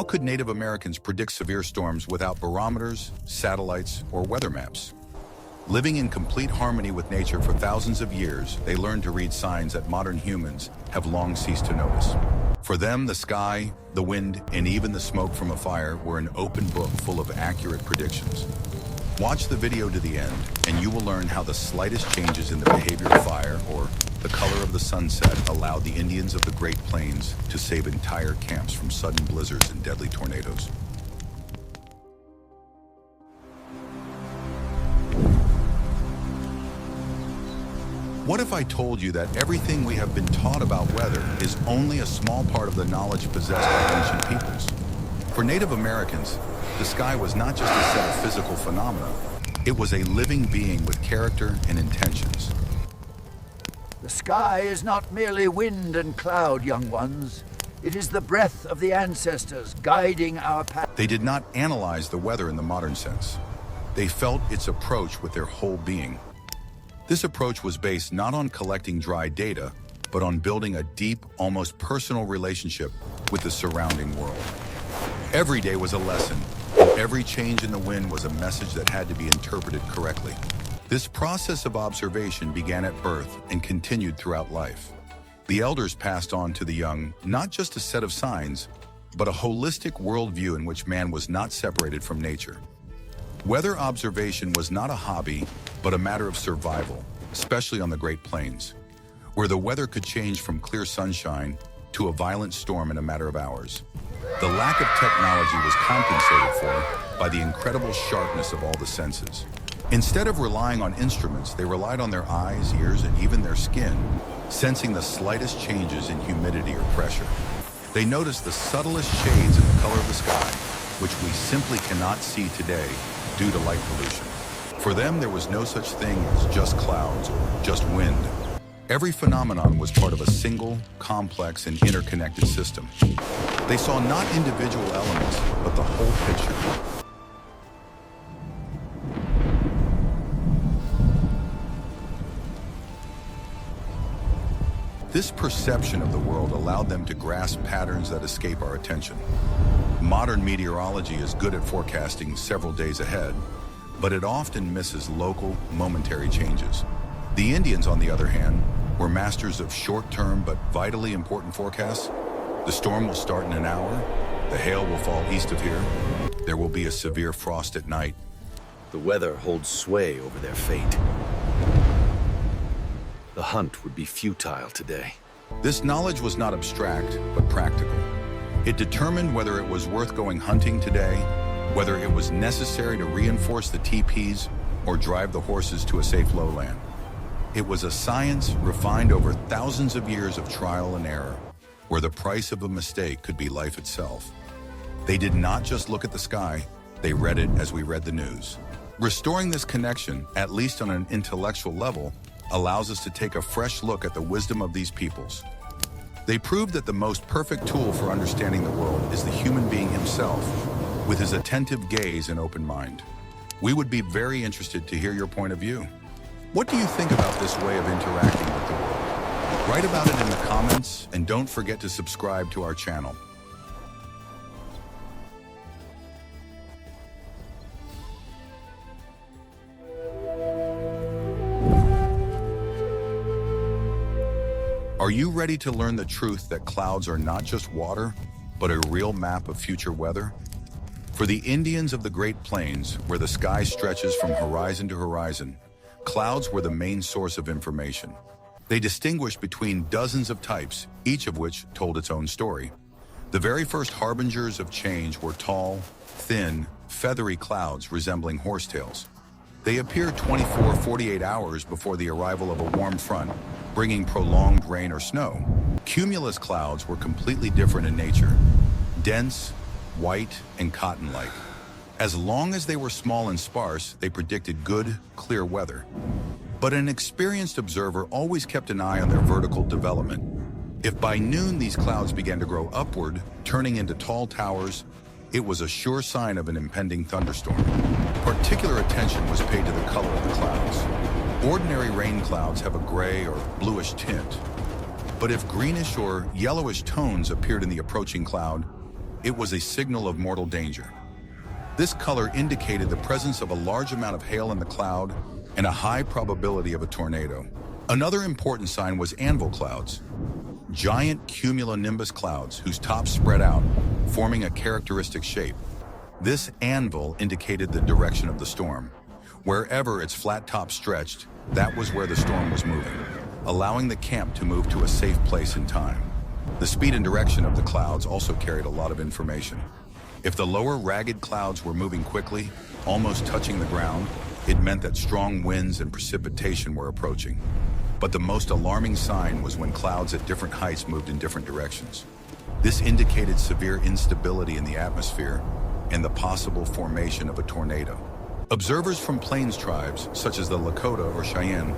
could Native Americans predict severe storms without barometers, satellites, or weather maps? Living in complete harmony with nature for thousands of years, they learned to read signs that modern humans have long ceased to notice. For them, the sky, the wind, and even the smoke from a fire were an open book full of accurate predictions. Watch the video to the end, and you will learn how the slightest changes in the behavior of fire or the color of the sunset allowed the Indians of the Great Plains to save entire camps from sudden blizzards and deadly tornadoes. What if I told you that everything we have been taught about weather is only a small part of the knowledge possessed by ancient peoples? For Native Americans, the sky was not just a set of physical phenomena. It was a living being with character and intentions. The sky is not merely wind and cloud, young ones. It is the breath of the ancestors guiding our path. They did not analyze the weather in the modern sense. They felt its approach with their whole being. This approach was based not on collecting dry data, but on building a deep, almost personal relationship with the surrounding world. Every day was a lesson, and every change in the wind was a message that had to be interpreted correctly. This process of observation began at birth and continued throughout life. The elders passed on to the young not just a set of signs, but a holistic worldview in which man was not separated from nature. Weather observation was not a hobby, but a matter of survival, especially on the Great Plains, where the weather could change from clear sunshine to a violent storm in a matter of hours. The lack of technology was compensated for by the incredible sharpness of all the senses. Instead of relying on instruments, they relied on their eyes, ears, and even their skin, sensing the slightest changes in humidity or pressure. They noticed the subtlest shades in the color of the sky, which we simply cannot see today due to light pollution. For them, there was no such thing as just clouds or just wind. Every phenomenon was part of a single, complex, and interconnected system. They saw not individual elements, but the whole picture. This perception of the world allowed them to grasp patterns that escape our attention. Modern meteorology is good at forecasting several days ahead, but it often misses local, momentary changes. The Indians, on the other hand, were masters of short-term but vitally important forecasts. The storm will start in an hour. The hail will fall east of here. There will be a severe frost at night. The weather holds sway over their fate. The hunt would be futile today. This knowledge was not abstract, but practical. It determined whether it was worth going hunting today, whether it was necessary to reinforce the teepees or drive the horses to a safe lowland. It was a science refined over thousands of years of trial and error, where the price of a mistake could be life itself. They did not just look at the sky, they read it as we read the news. Restoring this connection, at least on an intellectual level, allows us to take a fresh look at the wisdom of these peoples. They proved that the most perfect tool for understanding the world is the human being himself, with his attentive gaze and open mind. We would be very interested to hear your point of view. What do you think about this way of interacting with the world? Write about it in the comments, and don't forget to subscribe to our channel. Are you ready to learn the truth that clouds are not just water, but a real map of future weather? For the Indians of the Great Plains, where the sky stretches from horizon to horizon, clouds were the main source of information. They distinguished between dozens of types, each of which told its own story. The very first harbingers of change were tall, thin, feathery clouds resembling horsetails. They appear 48 hours before the arrival of a warm front, bringing prolonged rain or snow. Cumulus clouds were completely different in nature, dense, white, and cotton-like. As long as they were small and sparse, they predicted good, clear weather. But an experienced observer always kept an eye on their vertical development. If by noon these clouds began to grow upward, turning into tall towers, it was a sure sign of an impending thunderstorm. Particular attention was paid to the color of the clouds. Ordinary rain clouds have a gray or bluish tint, but if greenish or yellowish tones appeared in the approaching cloud, it was a signal of mortal danger. This color indicated the presence of a large amount of hail in the cloud and a high probability of a tornado. Another important sign was anvil clouds, giant cumulonimbus clouds whose tops spread out, forming a characteristic shape. This anvil indicated the direction of the storm. Wherever its flat top stretched, that was where the storm was moving, allowing the camp to move to a safe place in time. The speed and direction of the clouds also carried a lot of information. If the lower ragged clouds were moving quickly, almost touching the ground, it meant that strong winds and precipitation were approaching. But the most alarming sign was when clouds at different heights moved in different directions. This indicated severe instability in the atmosphere and the possible formation of a tornado. Observers from plains tribes, such as the Lakota or Cheyenne,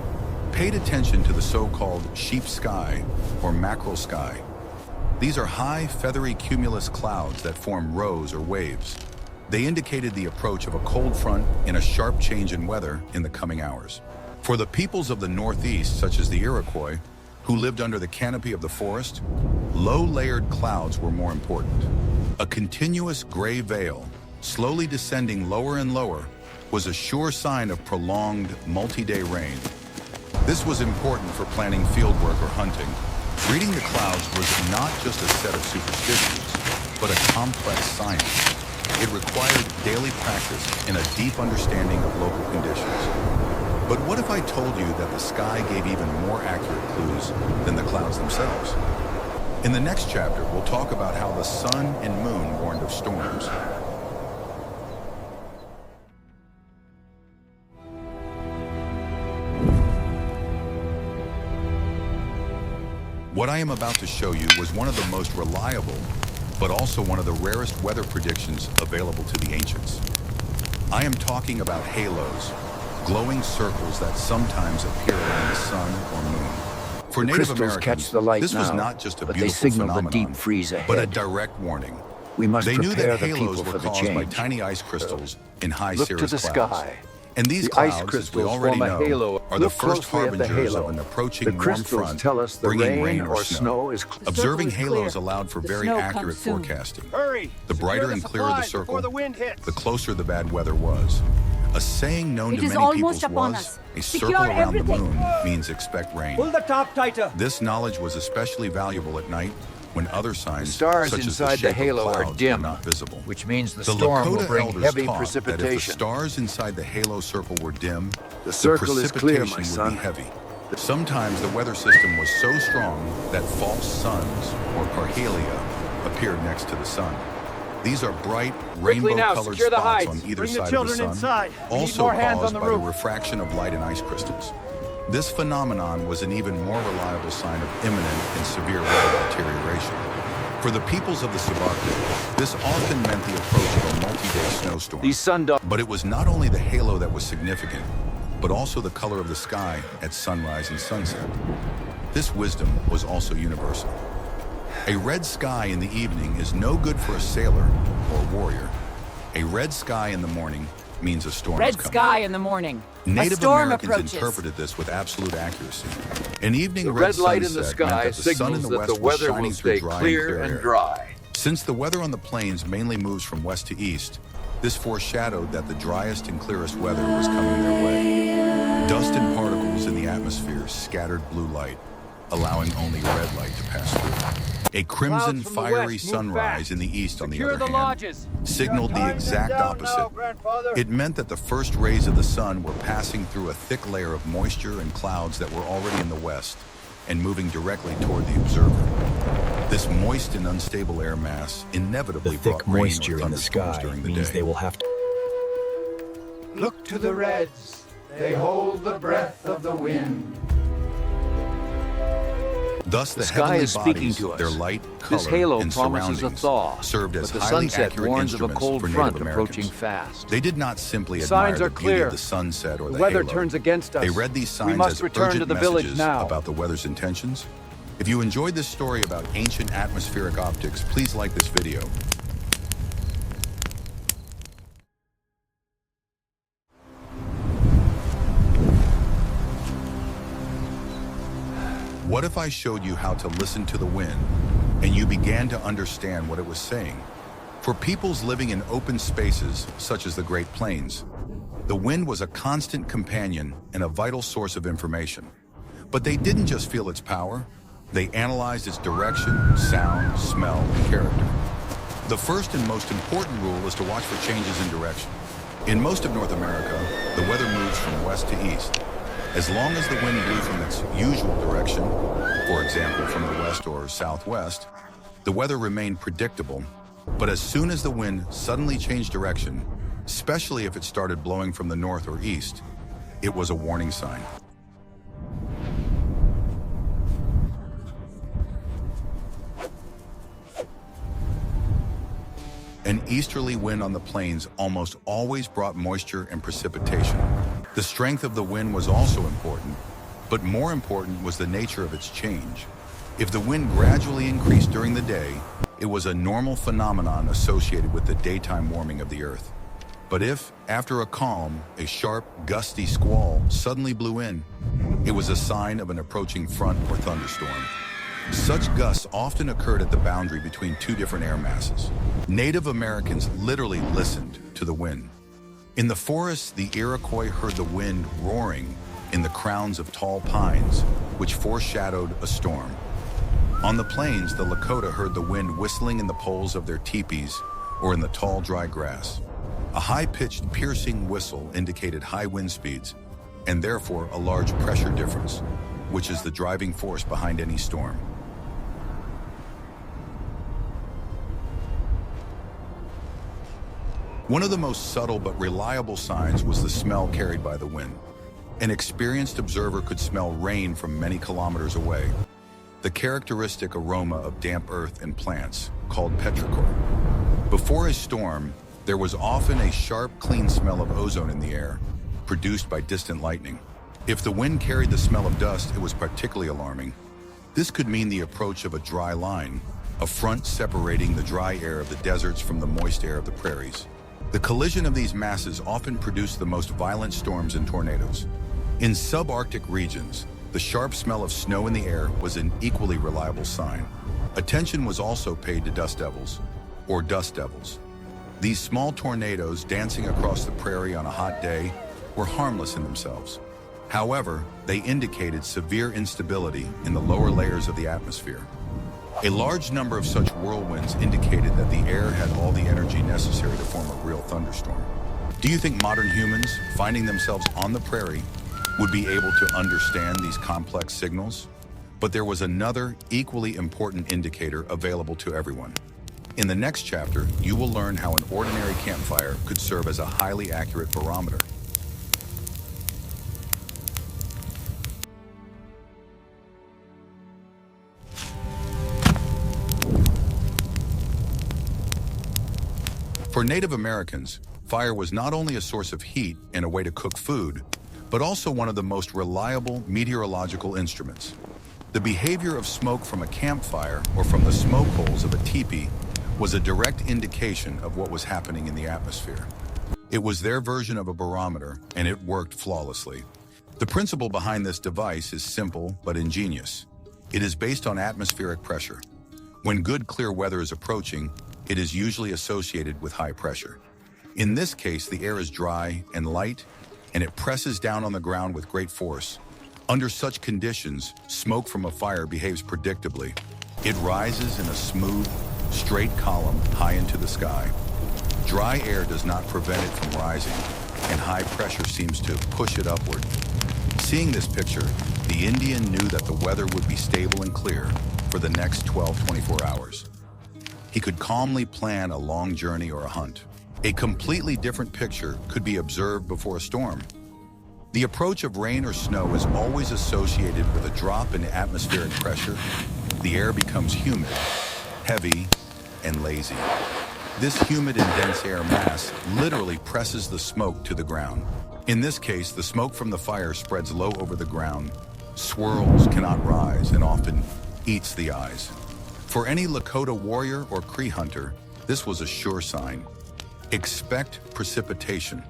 paid attention to the so-called sheep sky or mackerel sky. These are high, feathery cumulus clouds that form rows or waves. They indicated the approach of a cold front and a sharp change in weather in the coming hours. For the peoples of the Northeast, such as the Iroquois, who lived under the canopy of the forest, low-layered clouds were more important. A continuous gray veil, slowly descending lower and lower, was a sure sign of prolonged, multi-day rain. This was important for planning fieldwork or hunting. Reading the clouds was not just a set of superstitions, but a complex science. It required daily practice and a deep understanding of local conditions. But what if I told you that the sky gave even more accurate clues than the clouds themselves? In the next chapter, we'll talk about how the sun and moon warned of storms. What I am about to show you was one of the most reliable, but also one of the rarest weather predictions available to the ancients. I am talking about halos, glowing circles that sometimes appear around the sun or moon. For Native Americans, catch the light this was now, not just a but they beautiful signal the phenomenon, deep freeze ahead. but a direct warning. We must They knew prepare that the halos people were for the caused by change. tiny ice crystals in high Look to cirrus the clouds. sky. And these The ice clouds, as we crystals already form a know, halo. are the Look first closely at the harbingers halo. of an approaching The warm crystals front, tell us the bringing rain or snow. is Observing circle is halos clear. allowed for The very snow accurate comes soon. forecasting. Hurry! The brighter Secure and clearer the supplies circle, before the wind hits. the closer the bad weather was. A saying known It to is many almost peoples upon was, us. a Secure circle around everything. the moon means expect rain. Pull the top tighter. This knowledge was especially valuable at night when other signs, The stars such as inside the the shape halo of are clouds, dim, were not visible. which means the The storm will Lakota bring elders heavy taught that if the precipitation. stars inside the halo circle were dim, The circle is clear, precipitation my would son. be heavy. Sometimes the weather system was so strong that false suns, or parhelia, appeared next to the sun. These are bright, rainbow-colored secure the spots hides. on either Bring the side of the children sun, inside. We need also more hands on caused the by the roof. refraction of light and ice crystals. This phenomenon was an even more reliable sign of imminent and severe weather deterioration. For the peoples of the Subarctic, this often meant the approach of a multi-day snowstorm. These sundogs. But it was not only the halo that was significant, but also the color of the sky at sunrise and sunset. This wisdom was also universal. A red sky in the evening is no good for a sailor or warrior. A red sky in the morning means a storm is Red coming. sky in the morning. Native a storm Americans approaches. interpreted this with absolute accuracy. An evening The red red light in the sunset meant sky that the sun in signals the that west the was weather shining will through stay dry clear and and air. dry. Since the weather on the plains mainly moves from west to east, this foreshadowed that the driest and clearest weather was coming their way. Dust and particles in the atmosphere scattered blue light, allowing only red light to pass through. A crimson, Clouds from the fiery west move sunrise fast. in the east, on the Secure other the hand, lodges. signaled the Time them exact down opposite. now, Grandfather. It meant that the first rays of the sun were passing through a thick layer of moisture and clouds that were already in the west and moving directly toward the observer. This moist and unstable air mass inevitably The thick brought rain or moisture in the thunderstorms sky during the means day. they will have to. Look to the reds. They hold the breath of the wind. Thus, the The sky heavenly is speaking bodies, to us. their light, This color, halo and promises a surroundings thaw, served as but the highly sunset accurate warns of a instruments cold for front Native approaching Americans. fast. They did not simply The admire signs the are beauty clear. of the sunset or The the weather halo. turns against us. They read these signs We must as return urgent to the village messages now. about the weather's intentions. If you enjoyed this story about ancient atmospheric optics, please like this video. What if I showed you how to listen to the wind and you began to understand what it was saying? For peoples living in open spaces, such as the Great Plains, the wind was a constant companion and a vital source of information. But they didn't just feel its power, they analyzed its direction, sound, smell, and character. The first and most important rule is to watch for changes in direction. In most of North America, the weather moves from west to east. As long as the wind blew from its usual direction, for example from the west or southwest, the weather remained predictable. But as soon as the wind suddenly changed direction, especially if it started blowing from the north or east, it was a warning sign. An easterly wind on the plains almost always brought moisture and precipitation. The strength of the wind was also important, but more important was the nature of its change. If the wind gradually increased during the day, it was a normal phenomenon associated with the daytime warming of the earth. But if, after a calm, a sharp, gusty squall suddenly blew in, it was a sign of an approaching front or thunderstorm. Such gusts often occurred at the boundary between two different air masses. Native Americans literally listened to the wind. In the forests, the Iroquois heard the wind roaring in the crowns of tall pines, which foreshadowed a storm. On the plains, the Lakota heard the wind whistling in the poles of their teepees or in the tall, dry grass. A high-pitched, piercing whistle indicated high wind speeds and therefore a large pressure difference, which is the driving force behind any storm. One of the most subtle but reliable signs was the smell carried by the wind. An experienced observer could smell rain from many kilometers away, the characteristic aroma of damp earth and plants, called petrichor. Before a storm, there was often a sharp, clean smell of ozone in the air, produced by distant lightning. If the wind carried the smell of dust, it was particularly alarming. This could mean the approach of a dry line, a front separating the dry air of the deserts from the moist air of the prairies. The collision of these masses often produced the most violent storms and tornadoes. In subarctic regions, the sharp smell of snow in the air was an equally reliable sign. Attention was also paid to dust devils, or dust devils. These small tornadoes dancing across the prairie on a hot day were harmless in themselves. However, they indicated severe instability in the lower layers of the atmosphere. A large number of such whirlwinds indicated that the air had all the energy necessary to form a real thunderstorm. Do you think modern humans, finding themselves on the prairie, would be able to understand these complex signals? But there was another equally important indicator available to everyone. In the next chapter, you will learn how an ordinary campfire could serve as a highly accurate barometer. For Native Americans, fire was not only a source of heat and a way to cook food, but also one of the most reliable meteorological instruments. The behavior of smoke from a campfire or from the smoke holes of a teepee was a direct indication of what was happening in the atmosphere. It was their version of a barometer, and it worked flawlessly. The principle behind this device is simple but ingenious. It is based on atmospheric pressure. When good, clear weather is approaching, it is usually associated with high pressure. In this case, the air is dry and light, and it presses down on the ground with great force. Under such conditions, smoke from a fire behaves predictably. It rises in a smooth, straight column high into the sky. Dry air does not prevent it from rising, and high pressure seems to push it upward. Seeing this picture, the Indian knew that the weather would be stable and clear for the next 24 hours. He could calmly plan a long journey or a hunt. A completely different picture could be observed before a storm. The approach of rain or snow is always associated with a drop in atmospheric pressure. The air becomes humid, heavy, and lazy. This humid and dense air mass literally presses the smoke to the ground. In this case, the smoke from the fire spreads low over the ground, swirls, cannot rise, and often eats the eyes. For any Lakota warrior or Cree hunter, this was a sure sign. Expect precipitation.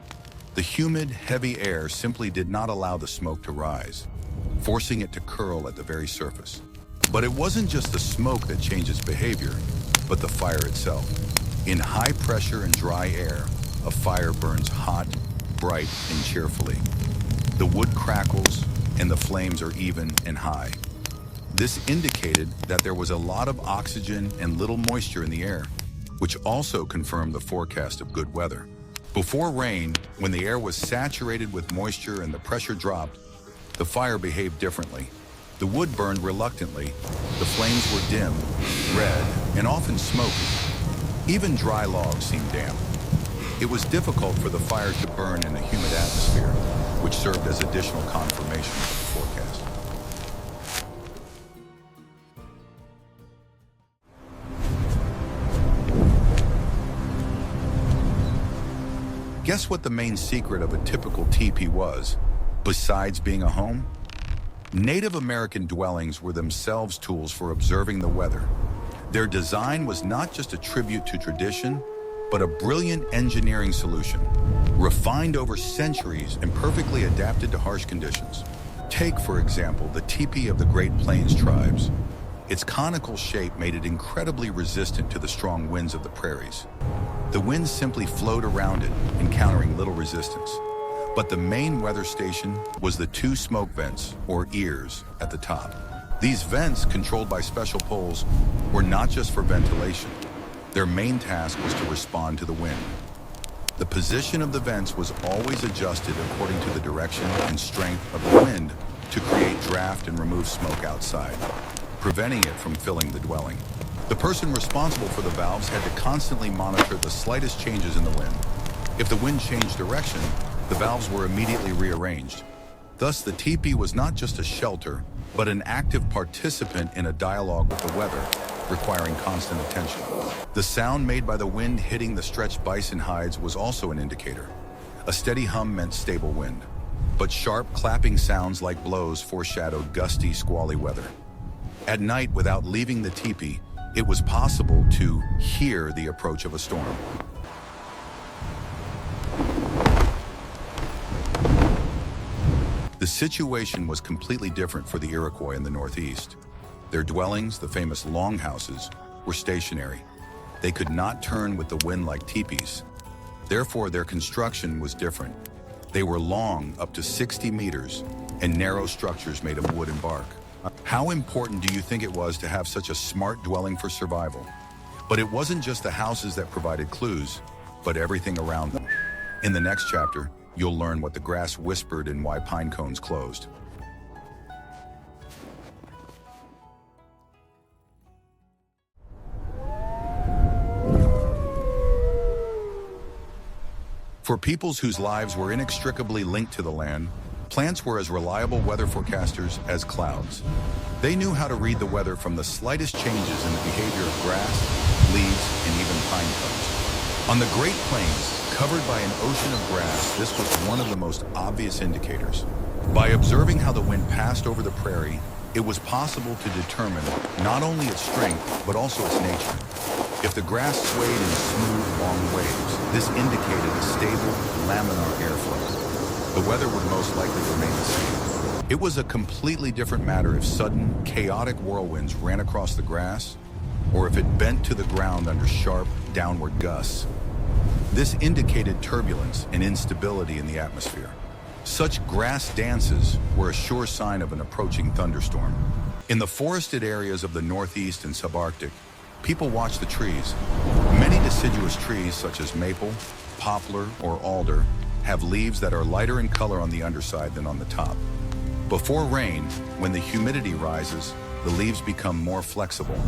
The humid, heavy air simply did not allow the smoke to rise, forcing it to curl at the very surface. But it wasn't just the smoke that changed its behavior, but the fire itself. In high pressure and dry air, a fire burns hot, bright, and cheerfully. The wood crackles, and the flames are even and high. This indicated that there was a lot of oxygen and little moisture in the air, which also confirmed the forecast of good weather. Before rain, when the air was saturated with moisture and the pressure dropped, the fire behaved differently. The wood burned reluctantly, the flames were dim, red, and often smoky. Even dry logs seemed damp. It was difficult for the fire to burn in a humid atmosphere, which served as additional confirmation of the forecast. Guess what the main secret of a typical teepee was, besides being a home? Native American dwellings were themselves tools for observing the weather. Their design was not just a tribute to tradition, but a brilliant engineering solution, refined over centuries and perfectly adapted to harsh conditions. Take, for example, the teepee of the Great Plains tribes. Its conical shape made it incredibly resistant to the strong winds of the prairies. The winds simply flowed around it, encountering little resistance. But the main weather station was the two smoke vents, or ears, at the top. These vents, controlled by special poles, were not just for ventilation. Their main task was to respond to the wind. The position of the vents was always adjusted according to the direction and strength of the wind to create draft and remove smoke outside, preventing it from filling the dwelling. The person responsible for the valves had to constantly monitor the slightest changes in the wind. If the wind changed direction, the valves were immediately rearranged. Thus, the teepee was not just a shelter, but an active participant in a dialogue with the weather, requiring constant attention. The sound made by the wind hitting the stretched bison hides was also an indicator. A steady hum meant stable wind, but sharp clapping sounds like blows foreshadowed gusty, squally weather. At night, without leaving the teepee, it was possible to hear the approach of a storm. The situation was completely different for the Iroquois in the Northeast. Their dwellings, the famous longhouses, were stationary. They could not turn with the wind like teepees. Therefore, their construction was different. They were long, up to 60 meters, and narrow structures made of wood and bark. How important do you think it was to have such a smart dwelling for survival? But it wasn't just the houses that provided clues, but everything around them. In the next chapter, you'll learn what the grass whispered and why pine cones closed. For peoples whose lives were inextricably linked to the land, plants were as reliable weather forecasters as clouds. They knew how to read the weather from the slightest changes in the behavior of grass, leaves, and even pine cones. On the Great Plains, covered by an ocean of grass, this was one of the most obvious indicators. By observing how the wind passed over the prairie, it was possible to determine not only its strength, but also its nature. If the grass swayed in smooth, long waves, this indicated a stable, laminar airflow. The weather would most likely remain the same. It was a completely different matter if sudden, chaotic whirlwinds ran across the grass, or if it bent to the ground under sharp, downward gusts. This indicated turbulence and instability in the atmosphere. Such grass dances were a sure sign of an approaching thunderstorm. In the forested areas of the Northeast and subarctic, people watch the trees. Many deciduous trees, such as maple, poplar, or alder, have leaves that are lighter in color on the underside than on the top. Before rain, when the humidity rises, the leaves become more flexible.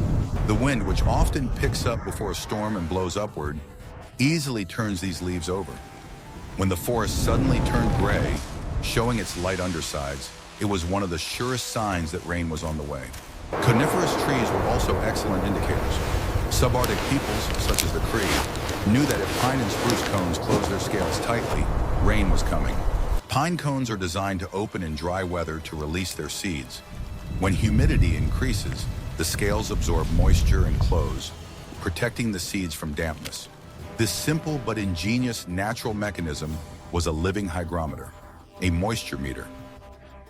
The wind, which often picks up before a storm and blows upward, easily turns these leaves over. When the forest suddenly turned gray, showing its light undersides, it was one of the surest signs that rain was on the way. Coniferous trees were also excellent indicators. Subarctic peoples, such as the Cree, knew that if pine and spruce cones closed their scales tightly, rain was coming. Pine cones are designed to open in dry weather to release their seeds. When humidity increases, the scales absorb moisture and close, protecting the seeds from dampness. This simple but ingenious natural mechanism was a living hygrometer, a moisture meter.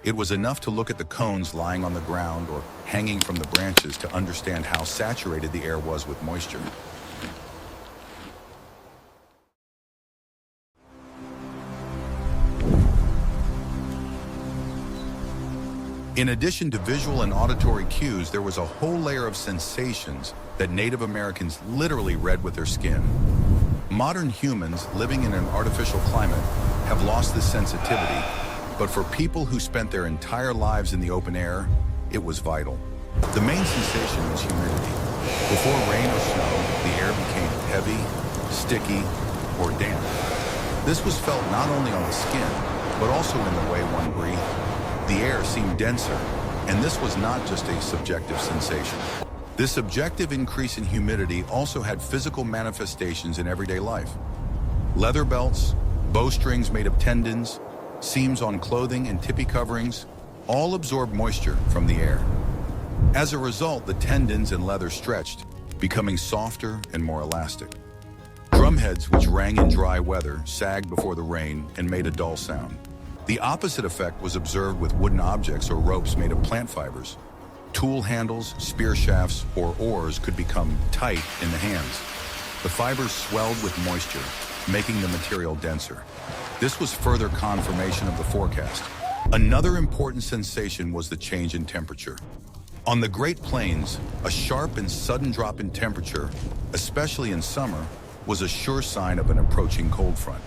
It was enough to look at the cones lying on the ground or hanging from the branches to understand how saturated the air was with moisture. In addition to visual and auditory cues, there was a whole layer of sensations that Native Americans literally read with their skin. Modern humans living in an artificial climate have lost this sensitivity, but for people who spent their entire lives in the open air, it was vital. The main sensation was humidity. Before rain or snow, the air became heavy, sticky, or damp. This was felt not only on the skin, but also in the way one breathed. The air seemed denser, and this was not just a subjective sensation. This objective increase in humidity also had physical manifestations in everyday life. Leather belts, bowstrings made of tendons, seams on clothing and tippy coverings all absorbed moisture from the air. As a result, the tendons and leather stretched, becoming softer and more elastic. Drumheads, which rang in dry weather, sagged before the rain and made a dull sound. The opposite effect was observed with wooden objects or ropes made of plant fibers. Tool handles, spear shafts, or oars could become tight in the hands. The fibers swelled with moisture, making the material denser. This was further confirmation of the forecast. Another important sensation was the change in temperature. On the Great Plains, a sharp and sudden drop in temperature, especially in summer, was a sure sign of an approaching cold front.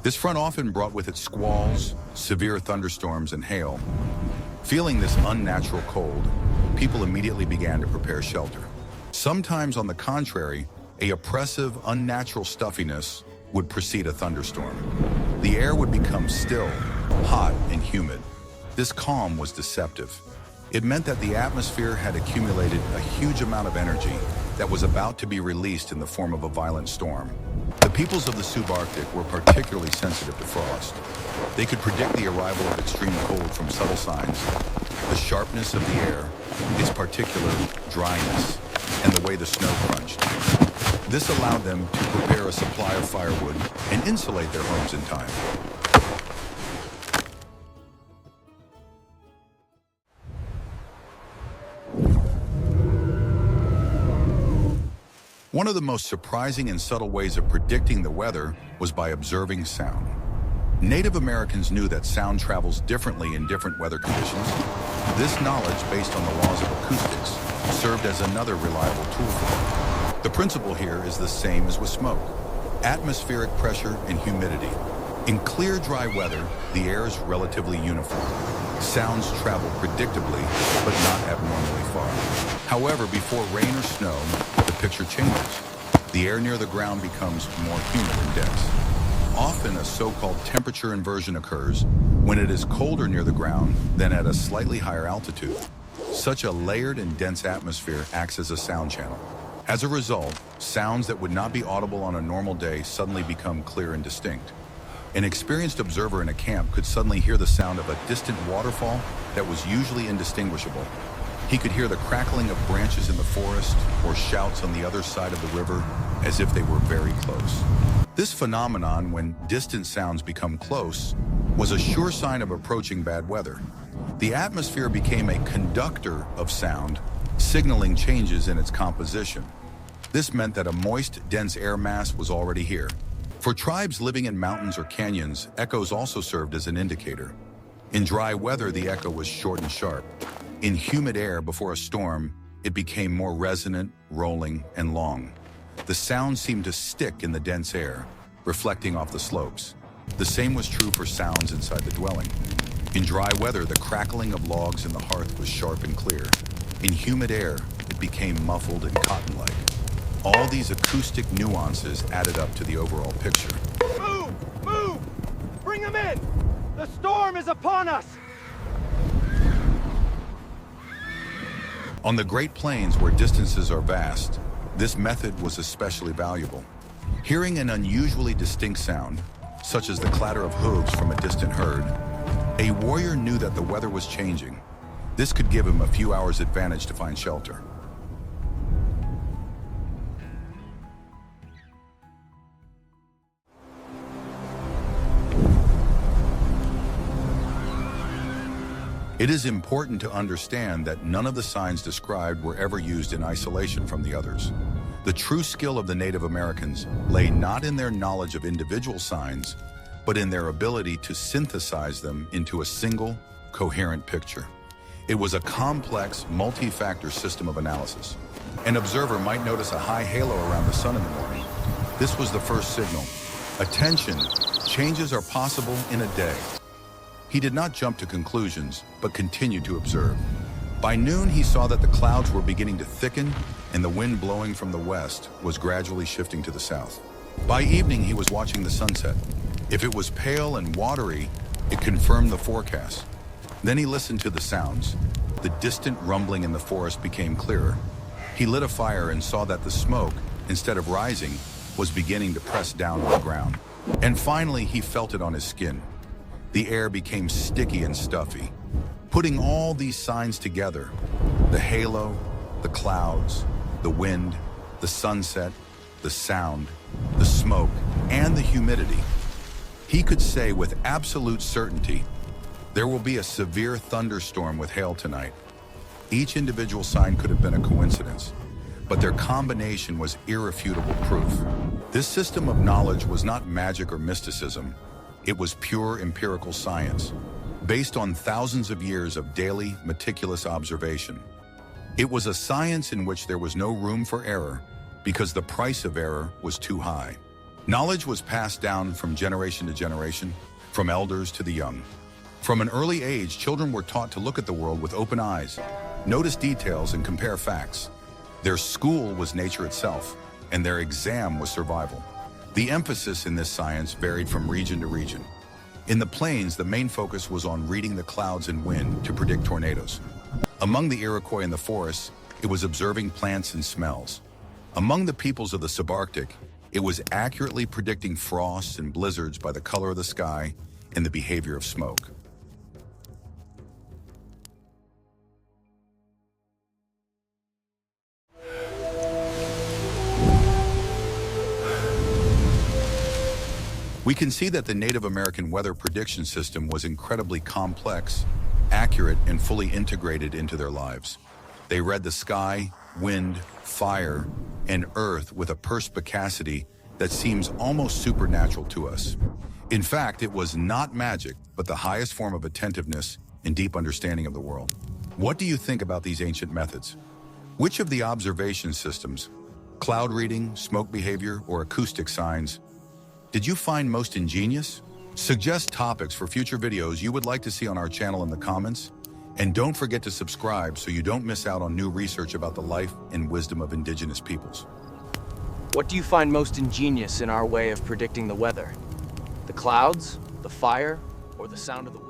This front often brought with it squalls, severe thunderstorms, and hail. Feeling this unnatural cold, people immediately began to prepare shelter. Sometimes, on the contrary, a oppressive, unnatural stuffiness would precede a thunderstorm. The air would become still, hot, and humid. This calm was deceptive. It meant that the atmosphere had accumulated a huge amount of energy that was about to be released in the form of a violent storm. The peoples of the subarctic were particularly sensitive to frost. They could predict the arrival of extreme cold from subtle signs: the sharpness of the air, its particular dryness, and the way the snow crunched. This allowed them to prepare a supply of firewood and insulate their homes in time. One of the most surprising and subtle ways of predicting the weather was by observing sound. Native Americans knew that sound travels differently in different weather conditions. This knowledge, based on the laws of acoustics, served as another reliable tool for them. The principle here is the same as with smoke: atmospheric pressure and humidity. In clear, dry weather, the air is relatively uniform. Sounds travel predictably, but not abnormally far. However, before rain or snow, the picture changes. The air near the ground becomes more humid and dense. Often, a so-called temperature inversion occurs when it is colder near the ground than at a slightly higher altitude. Such a layered and dense atmosphere acts as a sound channel. As a result, sounds that would not be audible on a normal day suddenly become clear and distinct. An experienced observer in a camp could suddenly hear the sound of a distant waterfall that was usually indistinguishable. He could hear the crackling of branches in the forest or shouts on the other side of the river as if they were very close. This phenomenon, when distant sounds become close, was a sure sign of approaching bad weather. The atmosphere became a conductor of sound, signaling changes in its composition. This meant that a moist, dense air mass was already here. For tribes living in mountains or canyons, echoes also served as an indicator. In dry weather, the echo was short and sharp. In humid air before a storm, it became more resonant, rolling, and long. The sound seemed to stick in the dense air, reflecting off the slopes. The same was true for sounds inside the dwelling. In dry weather, the crackling of logs in the hearth was sharp and clear. In humid air, it became muffled and cotton-like. All these acoustic nuances added up to the overall picture. Move! Move! Bring them in! The storm is upon us! On the Great Plains, where distances are vast, this method was especially valuable. Hearing an unusually distinct sound, such as the clatter of hooves from a distant herd, a warrior knew that the weather was changing. This could give him a few hours' advantage to find shelter. It is important to understand that none of the signs described were ever used in isolation from the others. The true skill of the Native Americans lay not in their knowledge of individual signs, but in their ability to synthesize them into a single, coherent picture. It was a complex, multi-factor system of analysis. An observer might notice a high halo around the sun in the morning. This was the first signal. Attention, changes are possible in a day. He did not jump to conclusions, but continued to observe. By noon, he saw that the clouds were beginning to thicken and the wind blowing from the west was gradually shifting to the south. By evening, he was watching the sunset. If it was pale and watery, it confirmed the forecast. Then he listened to the sounds. The distant rumbling in the forest became clearer. He lit a fire and saw that the smoke, instead of rising, was beginning to press down on the ground. And finally, he felt it on his skin. The air became sticky and stuffy. Putting all these signs together, the halo, the clouds, the wind, the sunset, the sound, the smoke, and the humidity, he could say with absolute certainty, there will be a severe thunderstorm with hail tonight. Each individual sign could have been a coincidence, but their combination was irrefutable proof. This system of knowledge was not magic or mysticism. It was pure empirical science, based on thousands of years of daily, meticulous observation. It was a science in which there was no room for error because the price of error was too high. Knowledge was passed down from generation to generation, from elders to the young. From an early age, children were taught to look at the world with open eyes, notice details, and compare facts. Their school was nature itself, and their exam was survival. The emphasis in this science varied from region to region. In the plains, the main focus was on reading the clouds and wind to predict tornadoes. Among the Iroquois in the forests, it was observing plants and smells. Among the peoples of the subarctic, it was accurately predicting frosts and blizzards by the color of the sky and the behavior of smoke. We can see that the Native American weather prediction system was incredibly complex, accurate, and fully integrated into their lives. They read the sky, wind, fire, and earth with a perspicacity that seems almost supernatural to us. In fact, it was not magic, but the highest form of attentiveness and deep understanding of the world. What do you think about these ancient methods? Which of the observation systems, cloud reading, smoke behavior, or acoustic signs, did you find most ingenious? Suggest topics for future videos you would like to see on our channel in the comments. And don't forget to subscribe so you don't miss out on new research about the life and wisdom of indigenous peoples. What do you find most ingenious in our way of predicting the weather? The clouds, the fire, or the sound of the wind?